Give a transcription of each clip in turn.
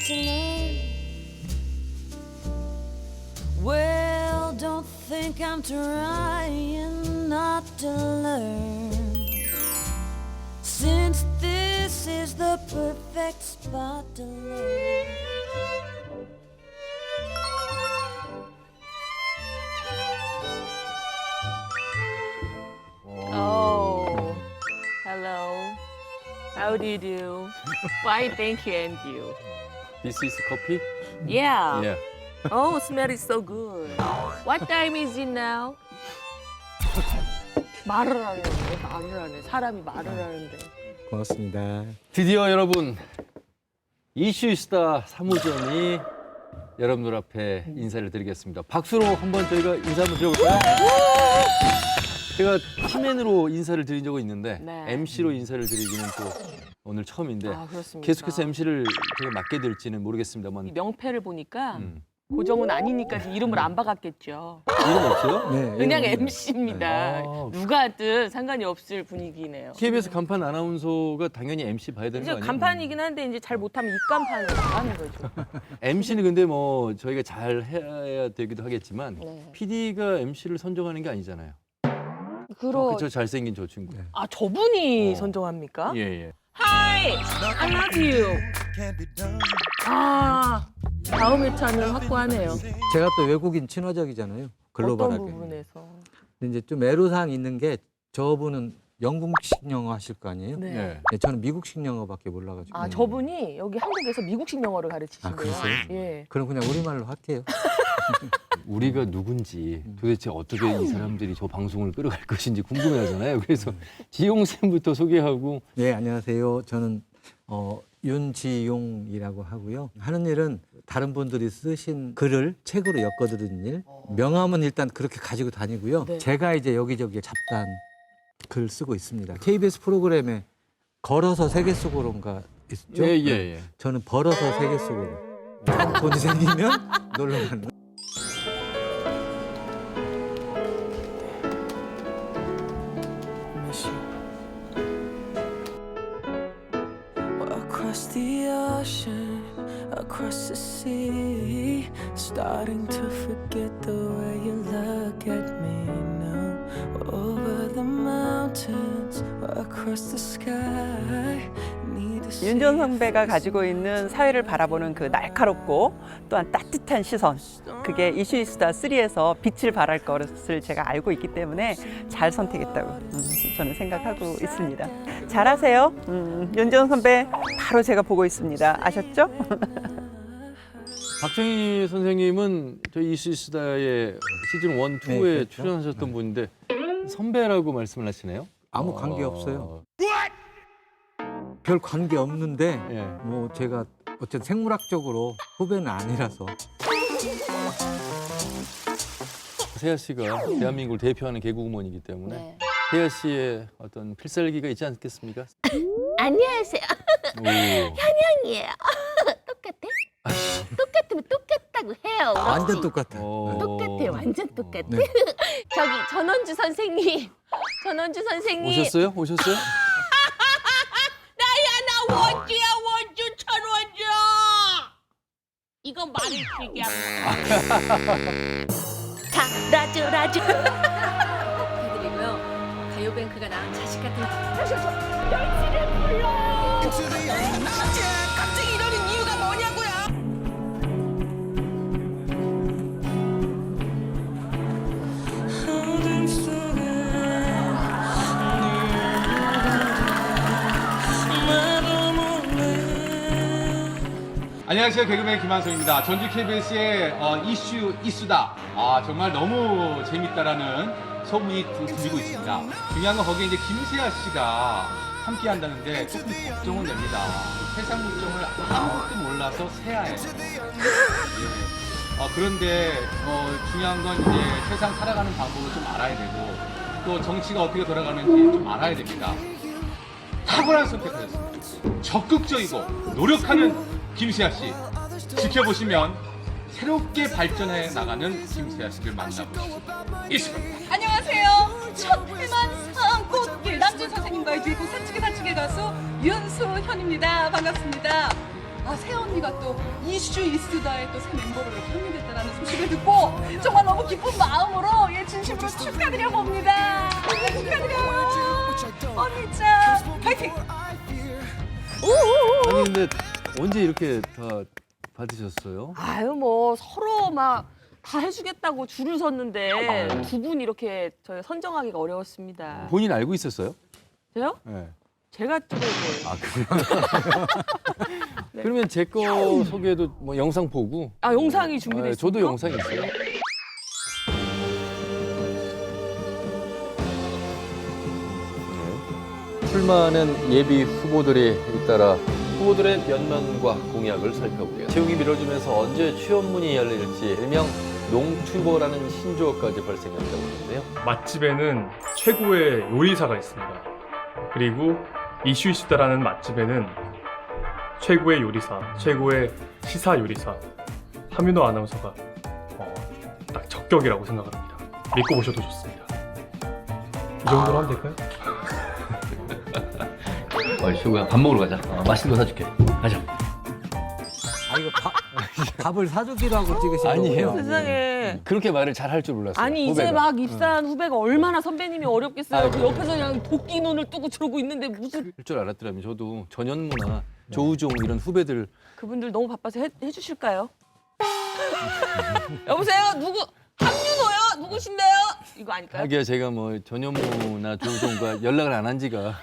to learn. Well, don't think I'm trying not to learn, since this is the perfect spot to learn. Oh, hello. How do you do? Fine, thank you, and you? This is coffee? Yeah. Yeah. Oh, smell is so good. What time is it now? 말을 하네, 말을 하네. 사람이 말을 하는데. 고맙습니다. 드디어 여러분 이슈스타 3호점이 여러분들 앞에 인사를 드리겠습니다. 박수로 한번 저희가 인사 한번 드려볼까요? 제가 키맨으로 인사를 드린 적은 있는데 네. MC로 인사를 드리기는 또 오늘 처음인데 아, 그렇습니까? 계속해서 MC를 제가 맡게 될지는 모르겠습니다만 이 명패를 보니까 고정은 아니니까 이름을 안 박았겠죠. 이름 없어요? 네, 그냥 이름은- MC입니다. 아. 누가 하든 상관이 없을 분위기네요. KBS 간판 아나운서가 당연히 MC 봐야 되는 거 이제 아니에요? 간판이긴 한데 이제 잘 못하면 입간판으로 나가는 거죠. MC는 근데 뭐 저희가 잘 해야 되기도 하겠지만 네. PD가 MC를 선정하는 게 아니잖아요. 저 잘생긴 저 친구. 아, 저분이 어. 선정합니까? 예, 예. Hi, I love you. 아, 다음 회차는 확고하네요. 제가 또 외국인 친화적이잖아요. 글로벌하게. 어떤 부분에서? 근데 이제 좀 애로사항이 있는 게 저분은 영국식 영어 하실 거 아니에요? 네. 네. 네, 저는 미국식 영어밖에 몰라가지고. 아, 저분이 여기 한국에서 미국식 영어를 가르치신대요. 아, 그러세요? 예. 그럼 그냥 우리말로 할게요. 우리가 누군지 도대체 어떻게 이 사람들이 저 방송을 끌어갈 것인지 궁금해하잖아요. 그래서 지용 쌤부터 소개하고. 네, 안녕하세요. 저는 윤지용이라고 하고요. 하는 일은 다른 분들이 쓰신 글을 책으로 엮어드리는 일. 명함은 일단 그렇게 가지고 다니고요. 네. 제가 이제 여기저기 잡단 글 쓰고 있습니다. KBS 프로그램에 걸어서 세계 속으로인가 있죠? 예, 예, 예. 저는 벌어서 세계 속으로. 돈이 생기면 놀러 가는. Across the ocean, across the sea, starting to forget the way you look at me now. Over the mountains, across the sky. Need to see 윤전 선배가 가지고 있는 사회를 바라보는 그 날카롭고 또한 따뜻한 시선, 그게 이슈이스타 3에서 빛을 발할 것을 제가 알고 있기 때문에 잘 선택했다고 저는 생각하고 있습니다. 잘하세요. 윤전 선배 바로 제가 보고 있습니다. 아셨죠? 박정희 선생님은 저희 이슈스타의 시즌 1, 2에 네, 그렇죠. 출연하셨던 분인데 선배라고 말씀을 하시네요? 아무 관계 없어요. 별 관계 없는데 예. 뭐 제가 어쨌든 생물학적으로 후배는 아니라서. 세아 씨가 대한민국을 대표하는 개그우먼이기 때문에 네. 세아 씨의 어떤 필살기가 있지 않겠습니까? 안녕하세요. 오. 현영이에요. 똑같아? 똑같으면 똑같다고 해요. 완전 그렇지? 똑같아. 어. 똑같아요. 완전 똑같아. 네. 저기 전원주 선생님. 전원주 선생님. 오셨어요? 오셨어요? 나 원주야 원주 천원주. 이거 말을 길게 하면. 자 라주. 해드리고요. 가요뱅크가 낳은 자식 같은 열쇠를 불러. 갑자기 이러는 이유가 뭐냐고요? 안녕하세요. 개그맨 김한성입니다. 전주 KBS의 이슈 이수다. 정말 너무 재밌다라는 소문이 들리고 있습니다. 중요한 건 거기에 이제 김세아 씨가 함께 한다는데 조금 걱정은 됩니다. 세상 물정을 아무것도 몰라서 세아예요. 그런데 중요한 건 이제 세상 살아가는 방법을 좀 알아야 되고 또 정치가 어떻게 돌아가는지 좀 알아야 됩니다. 탁월한 선택하셨습니다. 적극적이고 노력하는 김세아 씨 지켜보시면 새롭게 발전해 나가는 김세아 씨를 만나보시죠. 있습니다. 안녕하세요. 첫 해만 꽃길 남준 선생님과의 듀엣곡 사치게 가수 윤수현입니다. 반갑습니다. 새 언니가 또 이슈 이스다의 또 새 멤버로 이렇게 합류됐다는 소식을 듣고 정말 너무 기쁜 마음으로 진심으로 축하드려 봅니다. 축하드려요. 언니 짱 파이팅. 아니 근데 언제 이렇게 다 받으셨어요? 아유 뭐 서로 막 다 해주겠다고 줄을 섰는데 두 분 이렇게 저희 선정하기가 어려웠습니다. 본인 알고 있었어요? 저요? 네. 제가 찍은 거예요. 아 그래요? 그러면 제 거 소개도 뭐 영상 보고. 아 영상이 준비돼 있어요? 저도 영상이 있어요. 출마하는 예비 후보들에 잇따라 후보들의 면면과 공약을 살펴보게. 채용이 미뤄지면서 언제 취업문이 열릴지 일명 농튜버라는 신조어까지 발생한다고 하는데요. 맛집에는 최고의 요리사가 있습니다. 그리고 이슈이슈다라는 맛집에는 최고의 요리사, 최고의 시사 요리사 함윤호 아나운서가 딱 적격이라고 생각을 합니다. 믿고 보셔도 좋습니다. 이 정도로 하면 될까요? 시우야 밥 먹으러 가자. 맛있는 거 사줄게. 가자. 아 이거 밥을 사주기로 하고 찍으신 아니에요. 거군요. 세상에. 그렇게 말을 잘 할 줄 몰랐어요. 아니 후배가. 이제 막 입사한 후배가 얼마나 선배님이 어렵겠어요. 아이고. 그 옆에서 그냥 도끼 눈을 뜨고 저러고 있는데 무슨 할 줄 알았더라면 저도 전현무나 조우종 이런 후배들 그분들 너무 바빠서 해주실까요? 여보세요? 누구? 함윤호요? 누구신데요? 이거 아닐까요? 하기야 제가 뭐 전현무나 조우종과 연락을 안 한 지가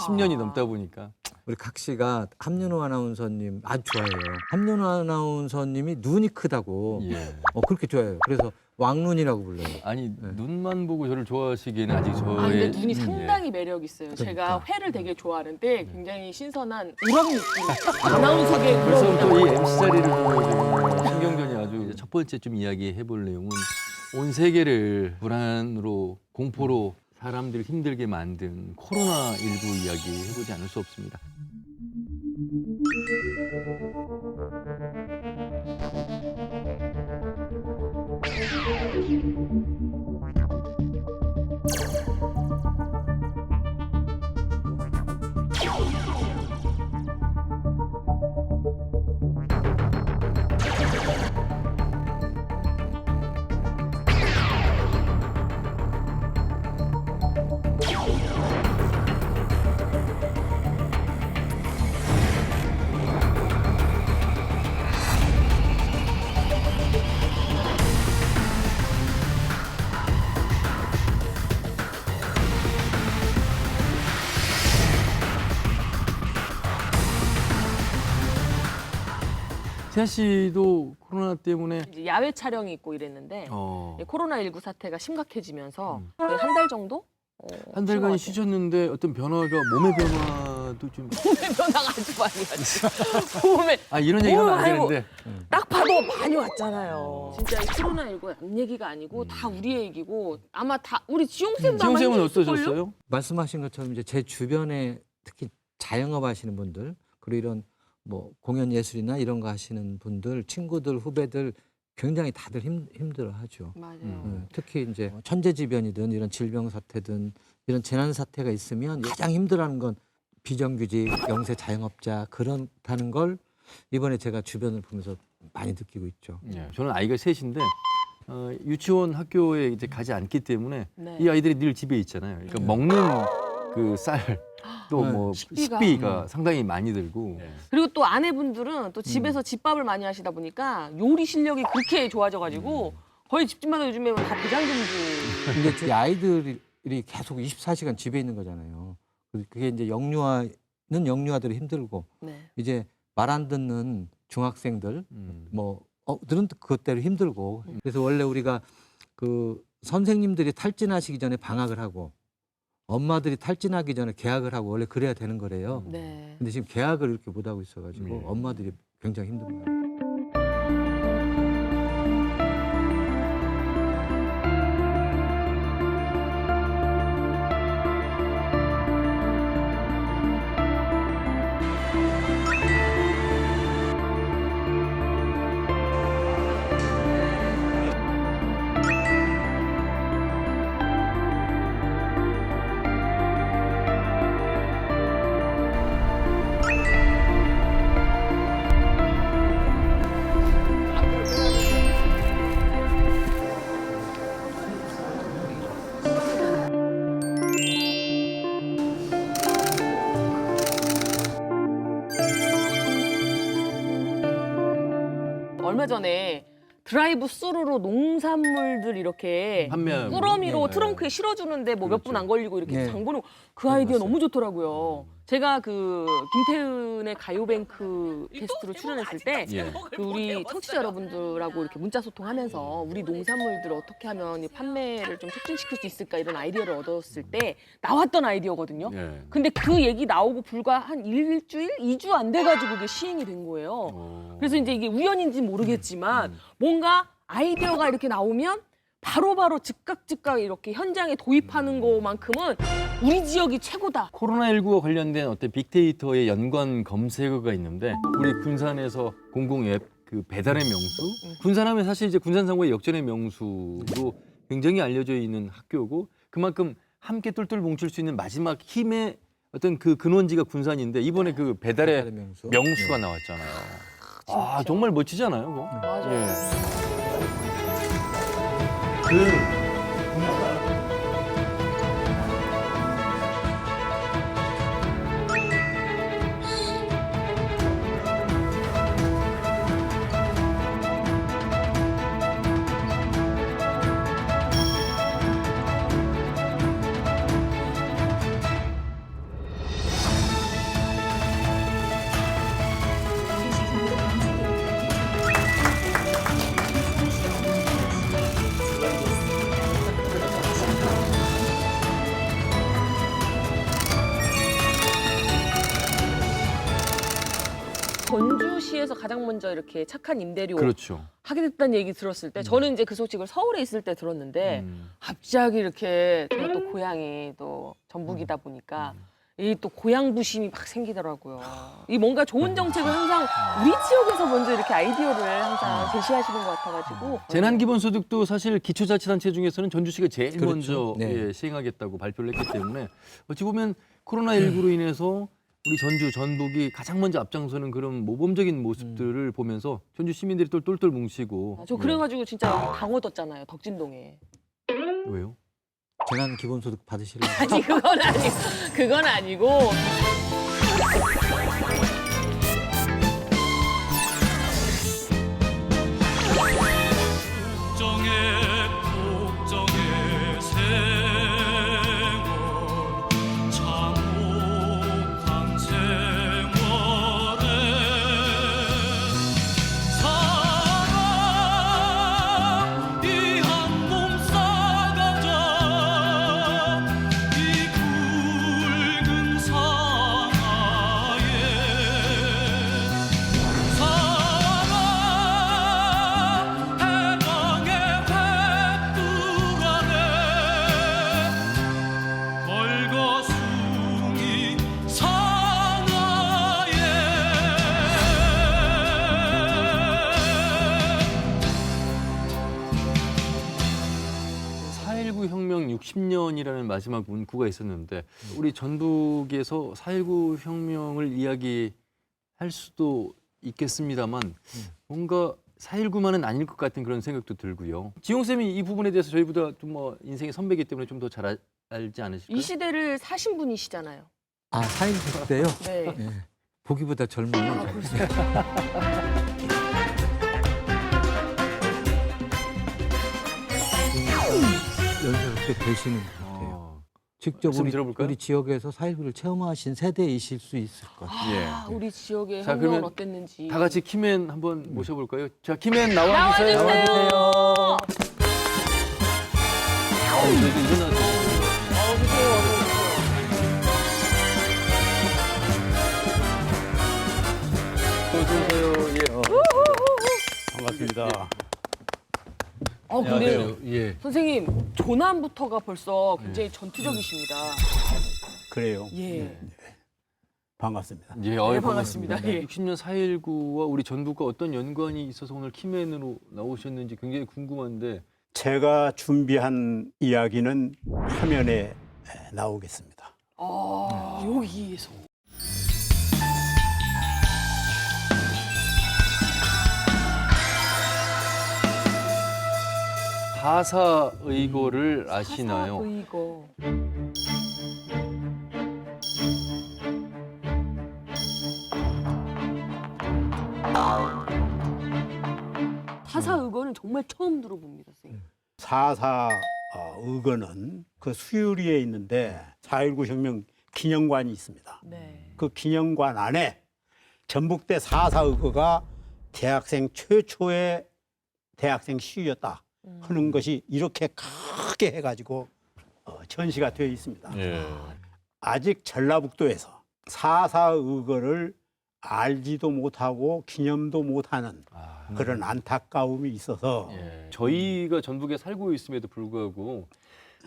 10년이 넘다 보니까 우리 각 씨가 함윤호 아나운서님 아주 좋아해요. 함윤호 아나운서님이 눈이 크다고 예. 그렇게 좋아해요. 그래서 왕눈이라고 불러요. 아니 눈만 보고 저를 좋아하시기에는 아직 저의 아 근데 눈이 예. 상당히 매력 있어요. 제가 그러니까. 회를 되게 좋아하는데 굉장히 신선한 우럭 느낌. 아나운서계 벌써부터 이 우럭. MC 자리를 보고 지금 신경전이 아주 첫 번째 좀 이야기해 볼 내용은 온 세계를 불안으로 공포로 사람들 힘들게 만든 코로나19 이야기 해보지 않을 수 없습니다. 세아 씨도 코로나 때문에 이제 야외 촬영이 있고 이랬는데 코로나19 사태가 심각해지면서 거의 한 달 정도? 한 달간 쉬셨는데 어떤 변화가 몸의 변화도 좀 몸의 변화가 아주 많이 왔죠. 몸에 이런 얘기 하면 안 아이고. 되는데 딱 봐도 많이 왔잖아요. 진짜 이 코로나19 남 얘기가 아니고 다 우리의 얘기고 아마 다 우리 지용쌤도 아마 지용쌤은 힘드실걸요? 어떠셨어요? 말씀하신 것처럼 이제 제 주변에 특히 자영업 하시는 분들 그리고 이런 뭐 공연 예술이나 이런 거 하시는 분들 친구들 후배들 굉장히 다들 힘들어하죠. 맞아요. 특히 이제 천재지변이든 이런 질병 사태든 이런 재난 사태가 있으면 가장 힘들어하는 건 비정규직, 영세 자영업자 그렇다는 걸 이번에 제가 주변을 보면서 많이 느끼고 있죠. 저는 아이가 셋인데 유치원 학교에 이제 가지 않기 때문에 네. 이 아이들이 늘 집에 있잖아요. 그러니까 먹는 그 쌀 또 뭐 식비가 상당히 많이 들고 그리고 또 아내분들은 또 집에서 집밥을 많이 하시다 보니까 요리 실력이 그렇게 좋아져가지고 거의 집집마다 요즘에 다 비상금지. 근데 이 아이들이 계속 24시간 집에 있는 거잖아요. 그게 이제 영유아들이 힘들고 네. 이제 말 안 듣는 중학생들 들은 그것대로 힘들고 그래서 원래 우리가 그 선생님들이 탈진하시기 전에 방학을 하고 엄마들이 탈진하기 전에 개학을 하고 원래 그래야 되는 거래요. 네. 근데 지금 개학을 이렇게 못 하고 있어가지고 엄마들이 굉장히 힘든 거예요. 얼마 전에 드라이브 스루로 농산물들 이렇게 판매하고. 꾸러미로 네. 트렁크에 실어주는데 뭐 몇 분 안 걸리고 이렇게 네. 장 보는 그 아이디어 너무 좋더라고요. 제가 그 김태은의 가요뱅크 게스트로 출연했을 때 예. 그 우리 청취자 여러분들하고 이렇게 문자 소통하면서 우리 농산물들 어떻게 하면 이 판매를 좀 촉진시킬 수 있을까 이런 아이디어를 얻었을 때 나왔던 아이디어거든요. 예. 근데 그 얘기 나오고 불과 한 일주일, 2주 안 돼가지고 그게 시행이 된 거예요. 그래서 이제 이게 우연인지 모르겠지만 뭔가 아이디어가 이렇게 나오면 바로바로 즉각 이렇게 현장에 도입하는 것만큼은 우리 지역이 최고다. 코로나19와 관련된 어떤 빅데이터의 연관 검색어가 있는데 우리 군산에서 공공 앱 그 배달의 명수. 군산하면 사실 이제 군산상고의 역전의 명수로 굉장히 알려져 있는 학교고 그만큼 함께 똘똘 뭉칠 수 있는 마지막 힘의 어떤 그 근원지가 군산인데 이번에 그 배달의 명수가 나왔잖아요. 아 정말 멋지잖아요. 그거. 맞아요. 예. 전주시에서 가장 먼저 이렇게 착한 임대료 그렇죠. 하게 됐다는 얘기 들었을 때 저는 이제 그 소식을 서울에 있을 때 들었는데 갑자기 이렇게 제가 또 고향이 또 전북이다 보니까 이 또 고향 부심이 막 생기더라고요. 이 뭔가 좋은 정책을 항상 우리 지역에서 먼저 이렇게 아이디어를 항상 제시하시는 것 같아가지고 재난기본소득도 사실 기초자치단체 중에서는 전주시가 제일 그렇죠. 먼저 네. 예, 시행하겠다고 발표를 했기 때문에 어찌 보면 코로나19로 인해서 우리 전주, 전북이 가장 먼저 앞장서는 그런 모범적인 모습들을 보면서 전주 시민들이 또 똘똘 뭉치고 저 그래가지고 진짜 당 얻었잖아요. 덕진동에. 왜요? 재난 기본소득 받으시려고. 아니 그건 아니고 국정의 세월 참혹한 세월에 사랑 이 한 몸 싸가자 이 굵은 상하에 사랑 해방의 횃불 아래 걸거숭이 상하에 4.19 혁명 60년이라는 마지막 문구가 있었는데 우리 전북에서 4.19 혁명을 이야기할 수도 있겠습니다만 뭔가 4.19만은 아닐 것 같은 그런 생각도 들고요. 지용 쌤이 이 부분에 대해서 저희보다 좀 뭐 인생의 선배이기 때문에 좀 더 잘 알지 않으실까요? 이 시대를 사신 분이시잖아요. 아, 4.19 때요? 네. 예. 보기보다 젊어요. 연세가 꽤 되시는 것 같아요. 직접 말씀 우리, 들어볼까요? 우리 지역에서 4.19를 체험하신 세대이실 수 있을 것 같아요. 아, 우리 지역의 자, 혁명은 그러면 어땠는지. 다 같이 키맨 한번 모셔볼까요? 자, 키맨 나와주세요. 나와주세요. 저희도 일어나세요. 어서오세요. 예. 반갑습니다. 근데 안녕하세요. 예. 선생님 조남부터가 벌써 굉장히 전투적이십니다. 그래요. 예. 반갑습니다. 예, 네, 반갑습니다. 예. 60년 4.19와 우리 전북과 어떤 연관이 있어서 오늘 키맨으로 나오셨는지 굉장히 궁금한데 제가 준비한 이야기는 화면에 나오겠습니다. 여기에서. 사사의고를 아시나요? 사사의고. 의거는 정말 처음 들어봅니다, 선생님. 4.4 의거는 그 수유리에 있는데 4.19 혁명 기념관이 있습니다. 네. 그 기념관 안에 전북대 4.4 의거가 대학생 최초의 대학생 시위였다 하는 것이 이렇게 크게 해가지고 전시가 되어 있습니다. 예. 아직 전라북도에서 4.4 의거를 알지도 못하고 기념도 못하는 그런 안타까움이 있어서 예. 저희가 전북에 살고 있음에도 불구하고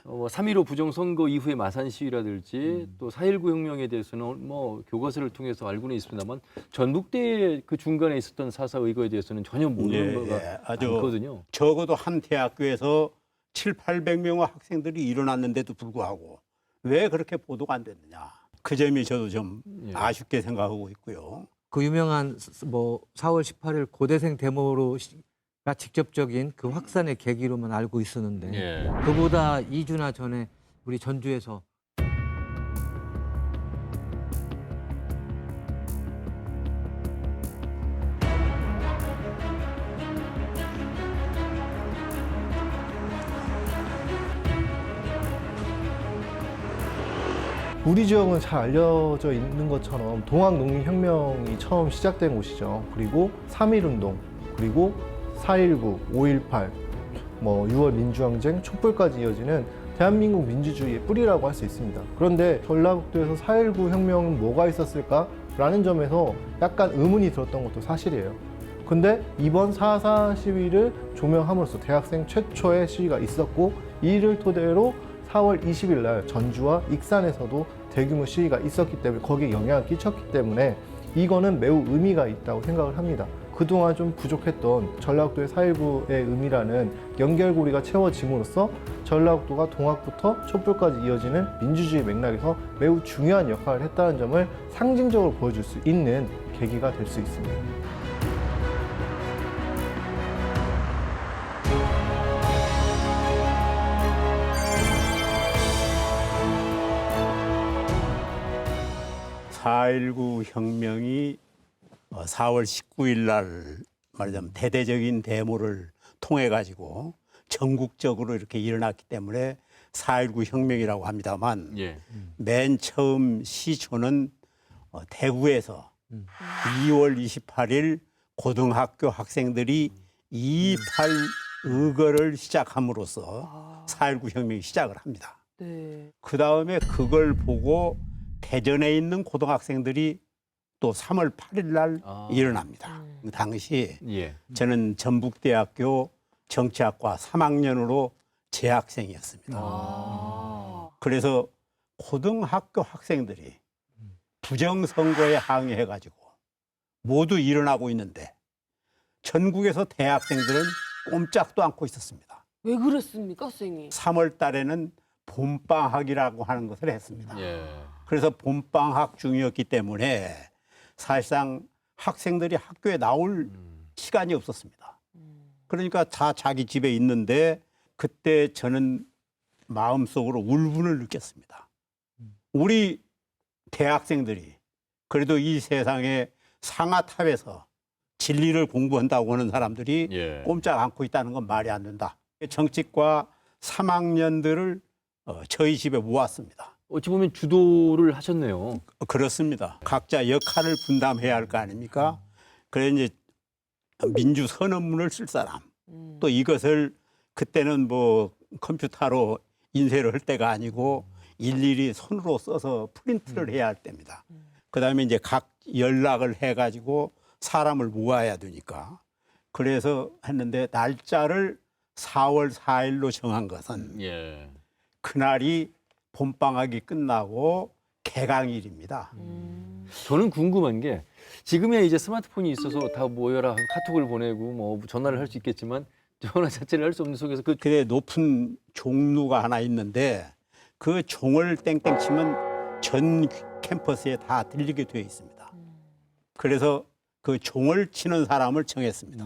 3.15 부정선거 이후의 마산 시위라든지 또 4.19 혁명에 대해서는 뭐 교과서를 통해서 알고는 있습니다만 전북대 그 중간에 있었던 4.4 의거에 대해서는 전혀 모르는 거가 아주 많거든요. 적어도 한 대학교에서 700~800명의 학생들이 일어났는데도 불구하고 왜 그렇게 보도가 안 됐느냐. 그 점이 저도 좀 아쉽게 생각하고 있고요. 그 유명한 뭐 4월 18일 고대생 데모가 직접적인 그 확산의 계기로만 알고 있었는데 예. 그보다 2주나 전에 우리 전주에서 우리 지역은 잘 알려져 있는 것처럼 동학농민혁명이 처음 시작된 곳이죠. 그리고 3.1운동, 그리고 4.19, 5.18, 뭐 6월 민주항쟁, 촛불까지 이어지는 대한민국 민주주의의 뿌리라고 할 수 있습니다. 그런데 전라북도에서 4.19 혁명은 뭐가 있었을까라는 점에서 약간 의문이 들었던 것도 사실이에요. 근데 이번 4.4 시위를 조명함으로써 대학생 최초의 시위가 있었고, 이를 토대로 4월 20일 날 전주와 익산에서도 대규모 시위가 있었기 때문에 거기에 영향을 끼쳤기 때문에 이거는 매우 의미가 있다고 생각을 합니다. 그동안 좀 부족했던 전라북도의 4.19의 의미라는 연결고리가 채워짐으로써 전라북도가 동학부터 촛불까지 이어지는 민주주의 맥락에서 매우 중요한 역할을 했다는 점을 상징적으로 보여줄 수 있는 계기가 될 수 있습니다. (4.19) 혁명이 4월 19일 날 말하자면 대대적인 데모를 통해 가지고 전국적으로 이렇게 일어났기 때문에 4.19 혁명이라고 합니다만 예. 맨 처음 시초는 대구에서 2월 28일 고등학교 학생들이 2.28 의거를 시작함으로써 4.19 혁명이 시작을 합니다. 네. 그 다음에 그걸 보고 대전에 있는 고등학생들이 또 3월 8일 날 일어납니다. 그 당시 예. 저는 전북대학교 정치학과 3학년으로 재학생이었습니다. 그래서 고등학교 학생들이 부정선거에 항의해가지고 모두 일어나고 있는데 전국에서 대학생들은 꼼짝도 않고 있었습니다. 왜 그랬습니까, 선생님? 3월 달에는 봄방학이라고 하는 것을 했습니다. 예. 그래서 봄방학 중이었기 때문에 사실상 학생들이 학교에 나올 시간이 없었습니다. 그러니까 다 자기 집에 있는데 그때 저는 마음속으로 울분을 느꼈습니다. 우리 대학생들이 그래도 이 세상에 상아탑에서 진리를 공부한다고 하는 사람들이 예. 꼼짝 않고 있다는 건 말이 안 된다. 정치과 3학년들을 저희 집에 모았습니다. 어찌 보면 주도를 하셨네요. 그렇습니다. 각자 역할을 분담해야 할 거 아닙니까? 그래서 이제 민주 선언문을 쓸 사람, 또 이것을 그때는 뭐 컴퓨터로 인쇄를 할 때가 아니고 일일이 손으로 써서 프린트를 해야 할 때입니다. 그다음에 이제 각 연락을 해가지고 사람을 모아야 되니까 그래서 했는데 날짜를 4월 4일로 정한 것은 예. 그날이 봄방학이 끝나고 개강일입니다. 저는 궁금한 게 지금이야 이제 스마트폰이 있어서 다 모여라 카톡을 보내고 뭐 전화를 할 수 있겠지만 전화 자체를 할 수 없는 속에서 그게 높은 종루가 하나 있는데 그 종을 땡땡 치면 전 캠퍼스에 다 들리게 되어 있습니다. 그래서 그 종을 치는 사람을 정했습니다.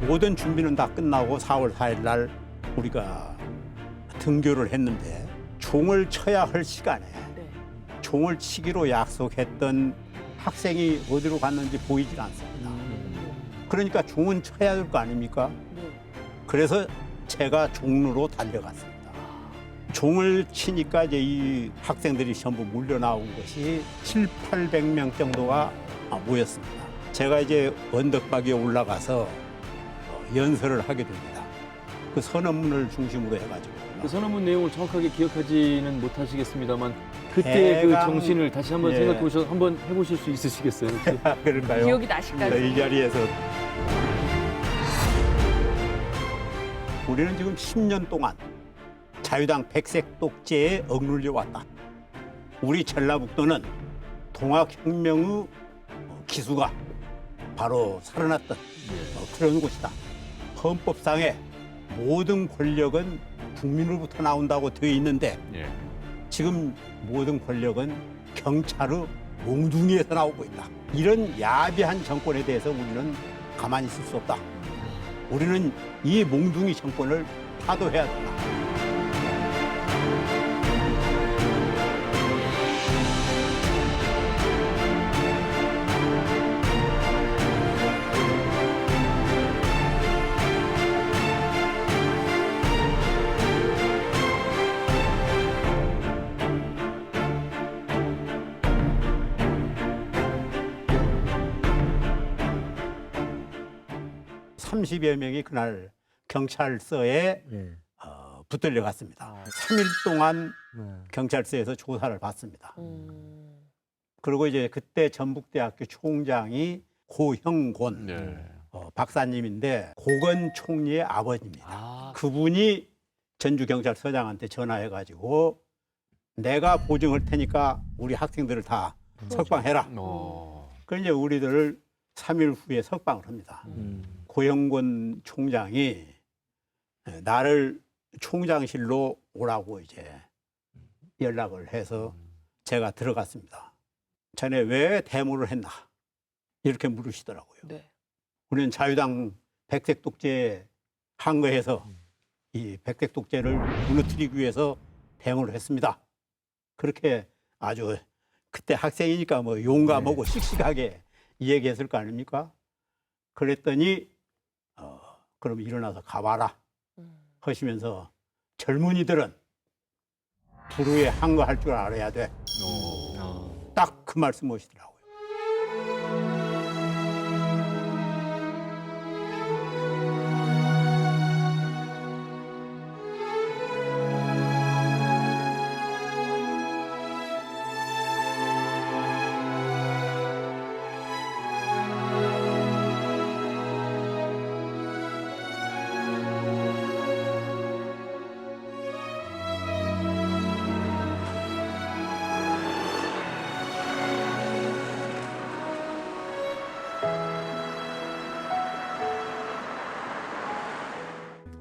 모든 준비는 다 끝나고 4월 4일 날 우리가 등교를 했는데 종을 쳐야 할 시간에 네. 종을 치기로 약속했던 학생이 어디로 갔는지 보이질 않습니다. 그러니까 종은 쳐야 될 거 아닙니까? 네. 그래서 제가 종로로 달려갔습니다. 종을 치니까 이제 이 학생들이 전부 몰려 나온 것이 700~800명 정도가 모였습니다. 제가 이제 언덕바위에 올라가서 연설을 하게 됩니다. 그 선언문을 중심으로 해가지고. 그 선언문 내용을 정확하게 기억하지는 못하시겠습니다만 그때 그 대강, 정신을 다시 한번 예. 생각해 보셔서 한번 해보실 수 있으시겠어요? 혹시? 그럴까요? 기억이 나실까요? 이 자리에서 우리는 지금 10년 동안 자유당 백색 독재에 억눌려 왔다. 우리 전라북도는 동학혁명의 기수가 바로 살아났던 그런 곳이다. 헌법상에 모든 권력은 국민으로부터 나온다고 되어 있는데 지금 모든 권력은 경찰의 몽둥이에서 나오고 있다. 이런 야비한 정권에 대해서 우리는 가만히 있을 수 없다. 우리는 이 몽둥이 정권을 파도해야 된다. (30여) 명이 그날 경찰서에 붙들려 갔습니다. 3일 동안 경찰서에서 조사를 받습니다. 그리고 이제 그때 전북대학교 총장이 고형곤 박사님인데 고건 총리의 아버지입니다. 그분이 전주경찰서장한테 전화해가지고 내가 보증할 테니까 우리 학생들을 다 석방해라. 그래서 이제 우리들을 3일 후에 석방을 합니다. 고영권 총장이 나를 총장실로 오라고 이제 연락을 해서 제가 들어갔습니다. 자네 왜 데모를 했나? 이렇게 물으시더라고요. 네. 우리는 자유당 백색 독재 항거해서 이 백색 독재를 무너뜨리기 위해서 데모를 했습니다. 그렇게 아주 그때 학생이니까 뭐 용감하고 씩씩하게 얘기했을 거 아닙니까? 그랬더니 그럼 일어나서 가봐라 하시면서 젊은이들은 불후에 항거할 줄 알아야 돼. 딱 그 말씀 하시더라고요.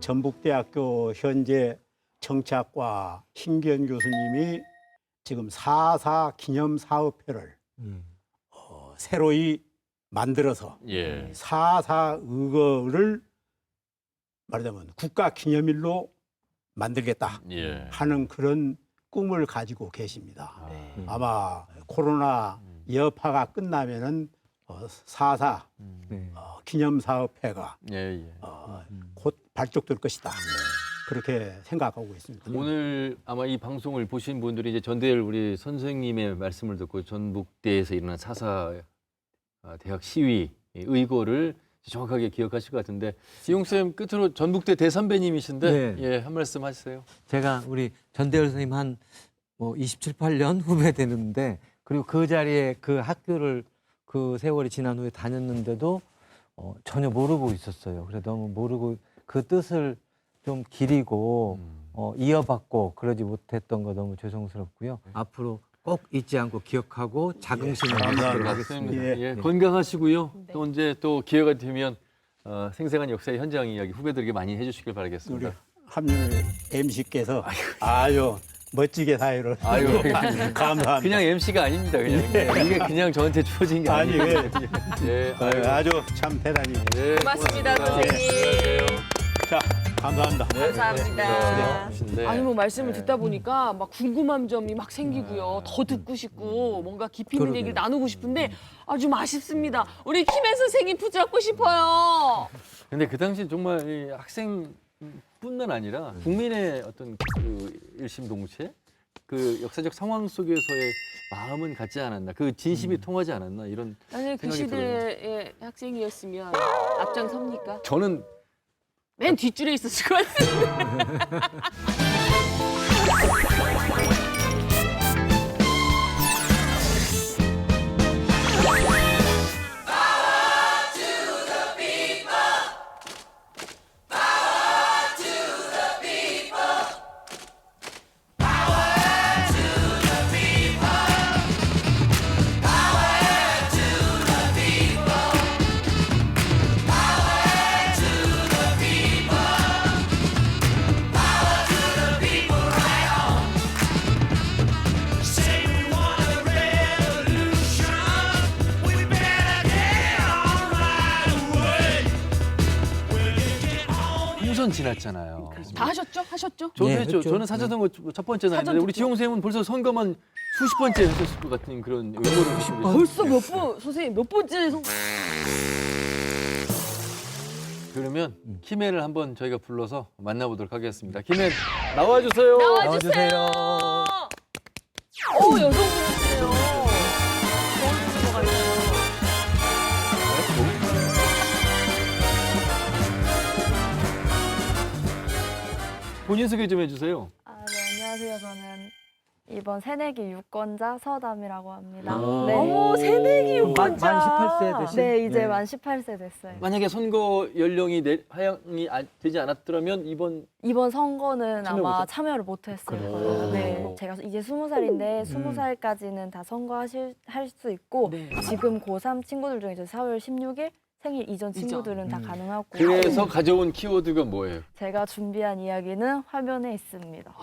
전북대학교 현재 정치학과 신기현 교수님이 지금 4.4 기념사업회를 새로이 만들어서 4.4 의거를 말하자면 국가기념일로 만들겠다 하는 그런 꿈을 가지고 계십니다. 아마 코로나 여파가 끝나면은 4.4 기념사업회가 곧 발족될 것이다. 그렇게 생각하고 있습니다. 오늘 아마 이 방송을 보신 분들이 이제 전대열 우리 선생님의 말씀을 듣고 전북대에서 일어난 4.4 대학 시위 의거를 정확하게 기억하실 것 같은데 지용쌤 끝으로 전북대 대선배님이신데 네. 예, 한 말씀 하세요. 제가 우리 전대열 선생님 한 뭐 27, 8년 후배 되는데 그리고 그 자리에 그 학교를 그 세월이 지난 후에 다녔는데도 전혀 모르고 있었어요. 그래 너무 모르고 그 뜻을 좀 기리고 이어받고 그러지 못했던 거 너무 죄송스럽고요. 앞으로 꼭 잊지 않고 기억하고 자긍심을 갖도록 하겠습니다. 예, 건강하시고요. 또 언제 또 기회가 되면 생생한 역사의 현장 이야기 후배들에게 많이 해주시길 바라겠습니다. 우리 합류 MC께서 아주 멋지게 사회를 감사합니다. 그냥 MC가 아닙니다. 그냥 이게 그냥 저한테 주어진 게 아니, 아니에요. 예, 아주 참 대단히 예, 고맙습니다, 선생님. 자. 감사합니다. 감사합니다. 네. 아니 뭐 말씀을 듣다 보니까 막 궁금한 점이 막 생기고요. 더 듣고 싶고 뭔가 깊이 있는 그러게요. 얘기를 나누고 싶은데 좀 아쉽습니다. 우리 김혜 선생님 붙잡고 싶어요. 근데 그 당시 정말 이 학생뿐만 아니라 국민의 어떤 그 일심동체, 그 역사적 상황 속에서의 마음은 같지 않았나, 그 진심이 통하지 않았나 이런 만약에 그 생각이 들어요. 시대의 학생이었으면 앞장 섭니까? 저는 맨 뒷줄에 있었을 것 같은데. 총선 지났잖아요. 다 하셨죠? 하셨죠? 저도 네, 했죠. 했죠. 저는 사자선거 첫 번째 사전 나왔는데 우리 투표. 지용 선생님은 벌써 선거만 수십 번째 하셨을 것 같은 그런 의무를 하시고 계세요. 벌써 몇 번, 선생님 몇 번째 그러면 김해를 한번 저희가 불러서 만나보도록 하겠습니다. 김해 나와주세요. 나와주세요. 여성분이세요. 좋은 것 같아요. 본인 소개 좀 해주세요. 네, 안녕하세요. 저는 이번 새내기 유권자 서담이라고 합니다. 네. 어머, 새내기 만 유권자. 18세 되신? 네, 이제 네. 만 18세 됐어요. 만약에 선거 연령이 하향이 되지 않았더라면 이번 선거는 참여 아마 못했- 참여를 못했을 그래요? 거예요. 네, 제가 이제 20살인데 20살까지는 다 할 수 있고 네. 지금 고3 친구들 중에 이제 4월 16일 생일 이전 친구들은 다 가능하고 그래서 가져온 키워드가 뭐예요? 제가 준비한 이야기는 화면에 있습니다.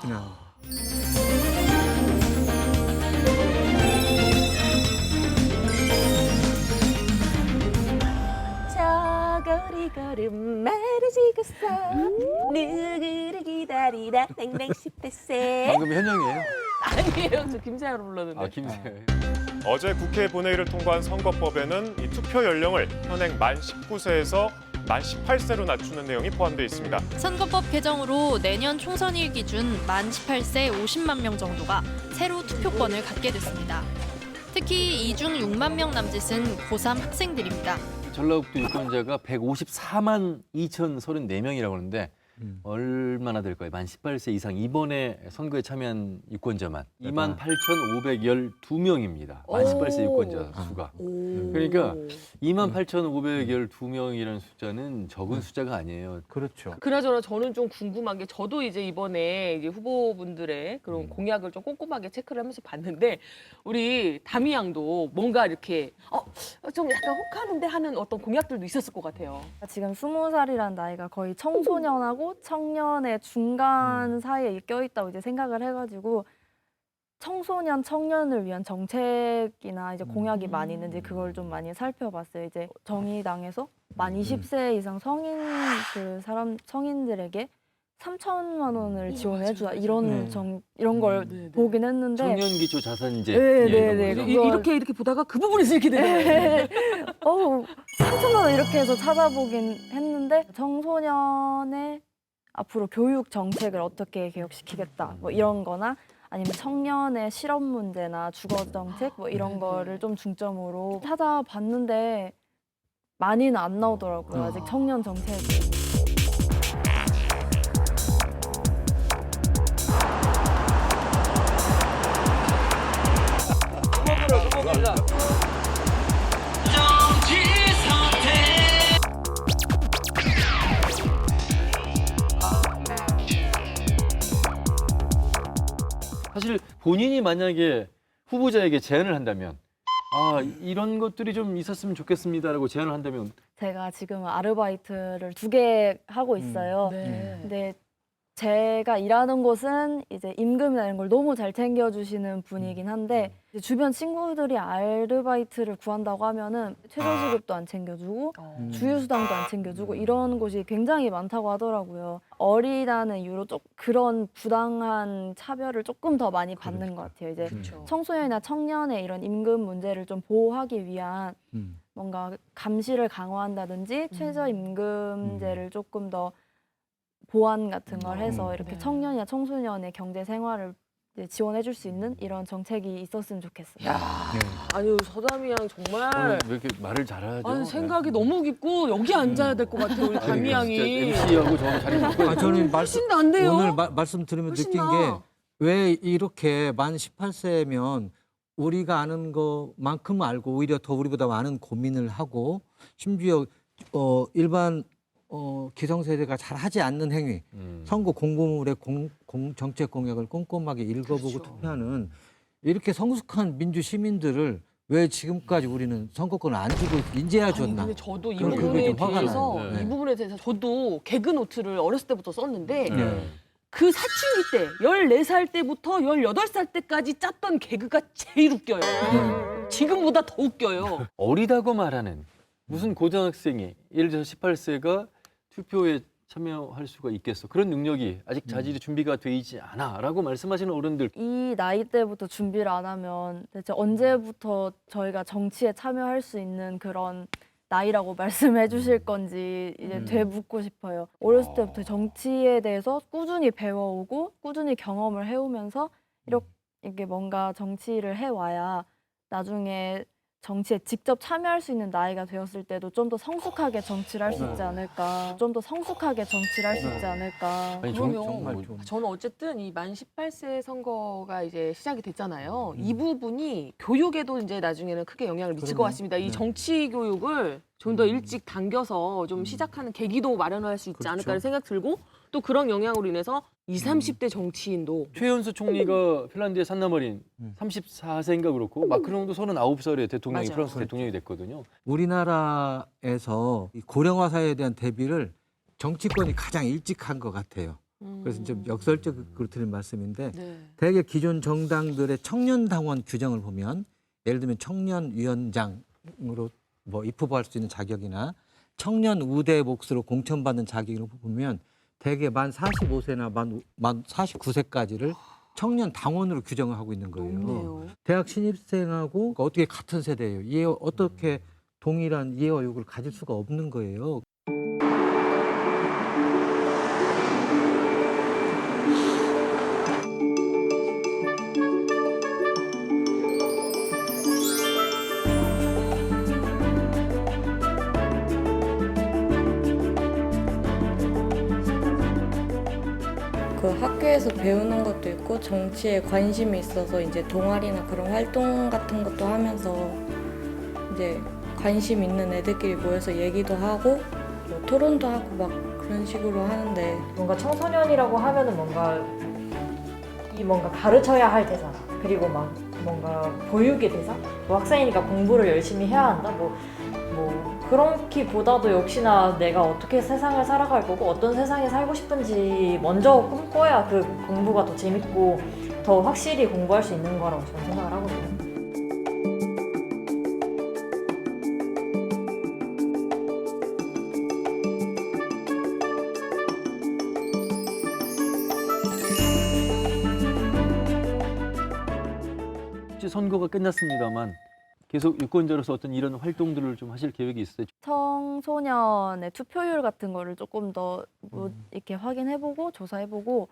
저거리 걸음 말해지겠어 누구를 기다리다 땡땡 10대세 방금 현영이에요? 아니에요. 저 김세아로 불렀는데. 아 김세. 어제 국회 본회의를 통과한 선거법에는 이 투표 연령을 현행 만 19세에서 만 18세로 낮추는 내용이 포함되어 있습니다. 선거법 개정으로 내년 총선일 기준 만 18세 50만 명 정도가 새로 투표권을 갖게 됐습니다. 특히 이 중 6만 명 남짓은 고3 학생들입니다. 전라북도 유권자가 154만 2,034명이라고 하는데 얼마나 될까요? 만 18세 이상 이번에 선거에 참여한 유권자만 28,512명입니다. 만 18세 유권자 수가. 그러니까 28,512명이라는 숫자는 적은 숫자가 아니에요. 그렇죠. 그나저나 저는 좀 궁금한 게 저도 이제 이번에 이제 후보분들의 그런 공약을 좀 꼼꼼하게 체크를 하면서 봤는데 우리 다미 양도 뭔가 이렇게 좀 약간 혹하는데 하는 어떤 공약들도 있었을 것 같아요. 지금 20살이라는 나이가 거의 청소년하고 청년의 중간 사이에 껴있다고 이제 생각을 해가지고 청소년, 청년을 위한 정책이나 이제 공약이 많이 있는지 그걸 좀 많이 살펴봤어요. 이제 정의당에서 만 20세 이상 성인들에게 3천만 원을 지원해주자 이런 이런 걸 보긴 했는데 청년기초자산제. 네네네. 이렇게 보다가 그 부분에서 이렇게 되네요. 3천만 원 이렇게 해서 찾아보긴 했는데 청소년의 앞으로 교육 정책을 어떻게 개혁시키겠다 뭐 이런 거나 아니면 청년의 실업 문제나 주거 정책 뭐 이런 거를 좀 중점으로 찾아봤는데 많이는 안 나오더라고요. 아직 청년 정책이. 사실 본인이 만약에 후보자에게 제안을 한다면 이런 것들이 좀 있었으면 좋겠습니다라고 제안을 한다면 제가 지금 아르바이트를 2개 하고 있어요. 네. 근데 제가 일하는 곳은 이제 임금이나 이런 걸 너무 잘 챙겨주시는 분이긴 한데 이제 주변 친구들이 아르바이트를 구한다고 하면은 최저시급도 안 챙겨주고 주휴수당도 안 챙겨주고 이런 곳이 굉장히 많다고 하더라고요. 어리다는 이유로 좀 그런 부당한 차별을 조금 더 많이 받는 것 같아요. 이제 청소년이나 청년의 이런 임금 문제를 좀 보호하기 위한 뭔가 감시를 강화한다든지 최저임금제를 조금 더 보완 같은 걸 해서 이렇게 청년이나 청소년의 경제 생활을 지원해줄 수 있는 이런 정책이 있었으면 좋겠어요. 아유 서담이 양 정말 왜 이렇게 말을 잘하죠? 아니, 생각이 너무 깊고 여기 앉아야 될 것 같아요 우리 담이 양이. MC하고 저하고 자리 바꿔. 저는 훨씬 난데요. 오늘 말씀 들으면 훨씬 느낀 나. 게 왜 이렇게 만 18세면 우리가 아는 것만큼 알고 오히려 더 우리보다 많은 고민을 하고 심지어 일반 기성세대가 잘 하지 않는 행위, 선거 공보물의 정책 공약을 꼼꼼하게 읽어보고 투표하는 이렇게 성숙한 민주 시민들을 왜 지금까지 우리는 선거권을 안 주고 인제야 줬나? 근데 저도 이 그런 게 부분에 좀 화가 대해서 나요. 네. 이 부분에 대해서 저도 개그 노트를 어렸을 때부터 썼는데 네. 그 사춘기 때 14살 때부터 18살 때까지 짰던 개그가 제일 웃겨요. 지금보다 더 웃겨요. 어리다고 말하는 무슨 고등학생이 예를 들어서 18세가 투표에 참여할 수가 있겠어. 그런 능력이 아직 자질이 준비가 돼 있지 않아라고 말씀하시는 어른들. 이 나이 때부터 준비를 안 하면 대체 언제부터 저희가 정치에 참여할 수 있는 그런 나이라고 말씀해 주실 건지 이제 되묻고 싶어요. 어렸을 때부터 정치에 대해서 꾸준히 배워오고 꾸준히 경험을 해오면서 이렇게 뭔가 정치를 해와야 나중에 정치에 직접 참여할 수 있는 나이가 되었을 때도 좀 더 성숙하게 정치를 할 수 있지 않을까. 좀 더 성숙하게 정치를 할 수 있지 않을까. 아니, 그러면 저는 어쨌든 이 만 18세 선거가 이제 시작이 됐잖아요. 이 부분이 교육에도 이제 나중에는 크게 영향을 미칠 것 같습니다. 이 정치 교육을 좀 더 일찍 당겨서 좀 시작하는 계기도 마련할 수 있지 않을까라는 생각 들고 또 그런 영향으로 인해서 20, 30대 정치인도 최연소 총리가 핀란드의 산나마린 34세인가 그렇고 마크롱도 39살에 대통령이 맞아요. 프랑스 대통령이 됐거든요. 우리나라에서 이 고령화 사회에 대한 대비를 정치권이 가장 일찍 한 것 같아요. 그래서 좀 역설적으로 드린 말씀인데 대개 기존 정당들의 청년 당원 규정을 보면 예를 들면 청년위원장으로 뭐 입후보할 수 있는 자격이나 청년 우대 몫으로 공천받는 자격을 보면 대개 만 45세나 만 49세까지를 청년 당원으로 규정을 하고 있는 거예요. 대학 신입생하고 어떻게 같은 세대예요. 어떻게 동일한 이해와 요구를 가질 수가 없는 거예요. 그 학교에서 배우는 것도 있고 정치에 관심이 있어서 이제 동아리나 그런 활동 같은 것도 하면서 이제 관심 있는 애들끼리 모여서 얘기도 하고 뭐 토론도 하고 막 그런 식으로 하는데 뭔가 청소년이라고 하면은 뭔가 가르쳐야 할 대상 그리고 막 뭔가 보육의 대상 뭐 학생이니까 공부를 열심히 해야 한다 뭐 그렇기보다도 역시나 내가 어떻게 세상을 살아갈 거고 어떤 세상에 살고 싶은지 먼저 꿈꿔야 그 공부가 더 재밌고 더 확실히 공부할 수 있는 거라고 저는 생각을 하거든요. 선거가 끝났습니다만 계속 유권자로서 어떤 이런 활동들을 좀 하실 계획이 있어요? 청소년의 투표율 같은 거를 조금 더 이렇게 확인해보고 조사해보고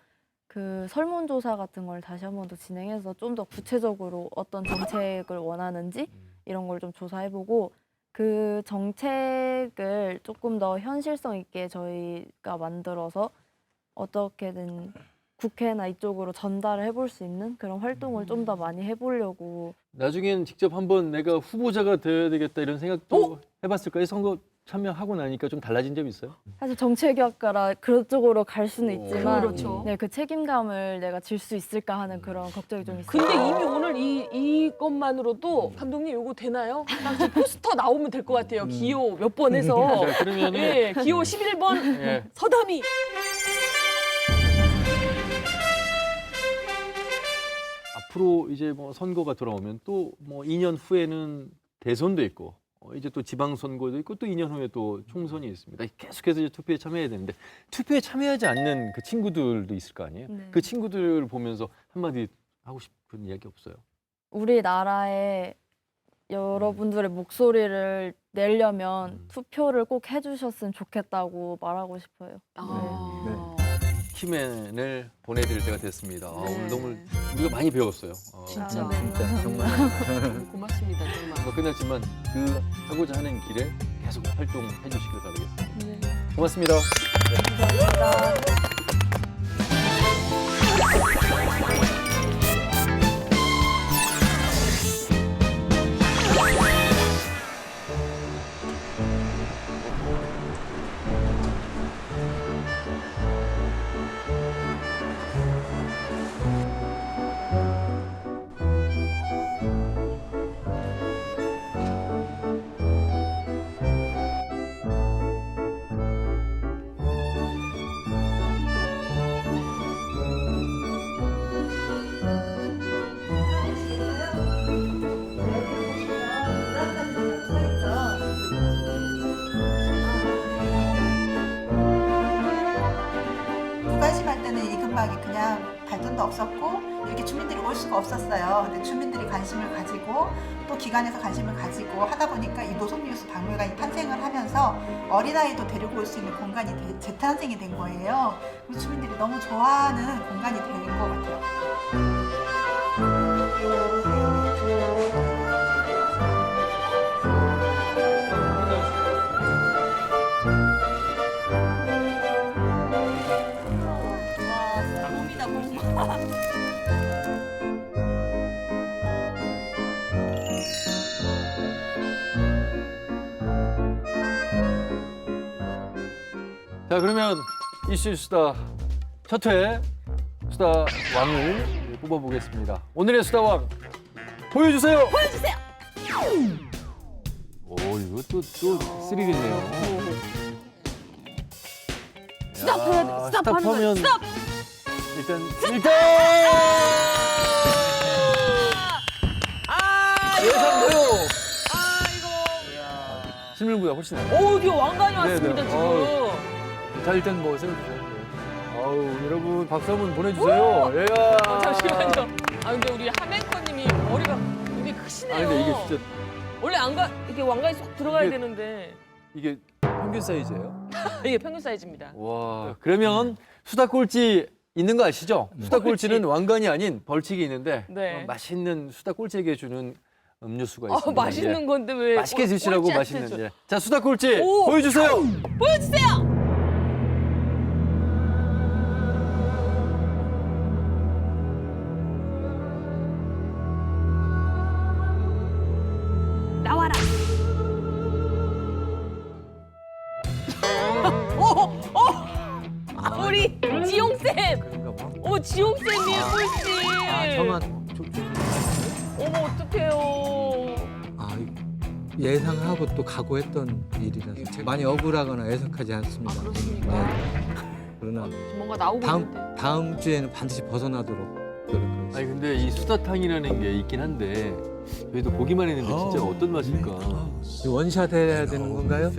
그 설문조사 같은 걸 다시 한 번 더 진행해서 좀 더 구체적으로 어떤 정책을 원하는지 이런 걸 좀 조사해보고 그 정책을 조금 더 현실성 있게 저희가 만들어서 어떻게든 국회나 이쪽으로 전달을 해볼 수 있는 그런 활동을 좀 더 많이 해보려고. 나중엔 직접 한번 내가 후보자가 돼야 되겠다 이런 생각도 해봤을까요? 선거 참여하고 나니까 좀 달라진 점이 있어요? 사실 정치외교학과라 그쪽으로 갈 수는 있지만 그렇죠. 네, 그 책임감을 내가 질 수 있을까 하는 그런 걱정이 좀 있어요. 근데 이미 오늘 이것만으로도 감독님 요거 되나요? 딱 포스터 나오면 될 것 같아요. 기호 몇 번 해서. 자, 그러면은 예, 기호 11번 예. 서담이. 앞으로 이제 뭐 선거가 돌아오면 또 뭐 2년 후에는 대선도 있고 이제 또 지방선거도 있고 또 2년 후에 또 총선이 있습니다. 계속해서 이제 투표에 참여해야 되는데 투표에 참여하지 않는 그 친구들도 있을 거 아니에요? 네. 그 친구들을 보면서 한마디 하고 싶은 이야기 없어요? 우리나라에 여러분들의 목소리를 내려면 투표를 꼭 해주셨으면 좋겠다고 말하고 싶어요. 키맨을 보내드릴 때가 됐습니다. 아, 네. 오늘 너무 우리가 많이 배웠어요. 진짜. 진짜 정말 고맙습니다, 정말. 뭐 끝났지만 그 하고자 하는 길에 계속 활동해 주시길 바라겠습니다. 고맙습니다. 감사합니다. 부가심할 때는 이 근방이 그냥 발전도 없었고 이렇게 주민들이 올 수가 없었어요. 근데 주민들이 관심을 가지고 또 기관에서 관심을 가지고 하다 보니까 이 노송미우스 박물관이 탄생을 하면서 어린아이도 데리고 올 수 있는 공간이 재탄생이 된 거예요. 그래서 주민들이 너무 좋아하는 공간이 된 것 같아요. 자, 그러면 이슈 수다 첫 회 수다 왕을 뽑아보겠습니다. 오늘의 수다 왕 보여주세요. 보여주세요. 오, 이거 또 스릴 있네요. 스탑! 스탑하면 스탑! 일단 예상대로 실물보다 훨씬 나아요. 오, 이게 왕관이 왔습니다, 네네. 지금. 자, 일단 뭐 세워주세요. 아우, 여러분 박수 한번 보내주세요. 예. 잠시만요. 아, 근데 우리 하멘커님이 머리가 굉장히 크시네요. 아, 근데 이게 진짜 원래 이게 왕관이 쏙 들어가야 되는데. 이게 평균 사이즈예요? 이게 평균 사이즈입니다. 와, 그러면 수다 꼴찌 있는 거 아시죠? 수다 꼴찌는 왕관이 아닌 벌칙이 있는데 네. 맛있는 수다 꼴찌에게 주는 음료수가 있습니다. 맛있는 건데 왜 맛있게 드시라고 꼴찌한테 맛있는. 줘. 예. 자, 수다 꼴찌 오! 보여주세요. 보여주세요. 나와라. 우리 지용쌤. 어머, 지용쌤이에요, 꼴찌. 아, 저만 어머, 어떡해요. 아, 예상하고 또 각오했던 일이라서 많이 억울하거나 애석하지 않습니다. 그렇습니까? 그러나 뭔가 나오고 있는데. 다음 주에는 반드시 벗어나도록 노력하겠습니다. 아니 근데 이 수다탕이라는 게 있긴 한데 저희도 보기만 했는데 진짜 어떤 맛일까? 원샷 해야 되는 건가요?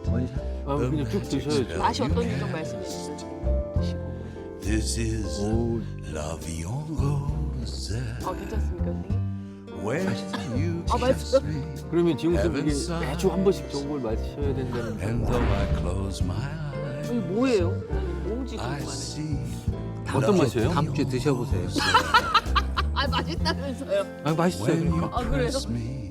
원샷. 아, 그냥 쭉 드셔야죠. 맛이 어떤지 좀 말씀해 주세요. This is La Vie en Rose. 괜찮습니까, 선생님? When you 맛있어. 그러면 지용쌤 이게 매주 한 번씩 저걸 마셔야 된다는. And though I close my eyes, 이게 뭐예요? 뭔지 I 궁금하네. see 어떤 맛이에요? 다음 주에 드셔보세요. 맛있다면서요. 아, 맛있어요. when you 아, 그래요? kiss me.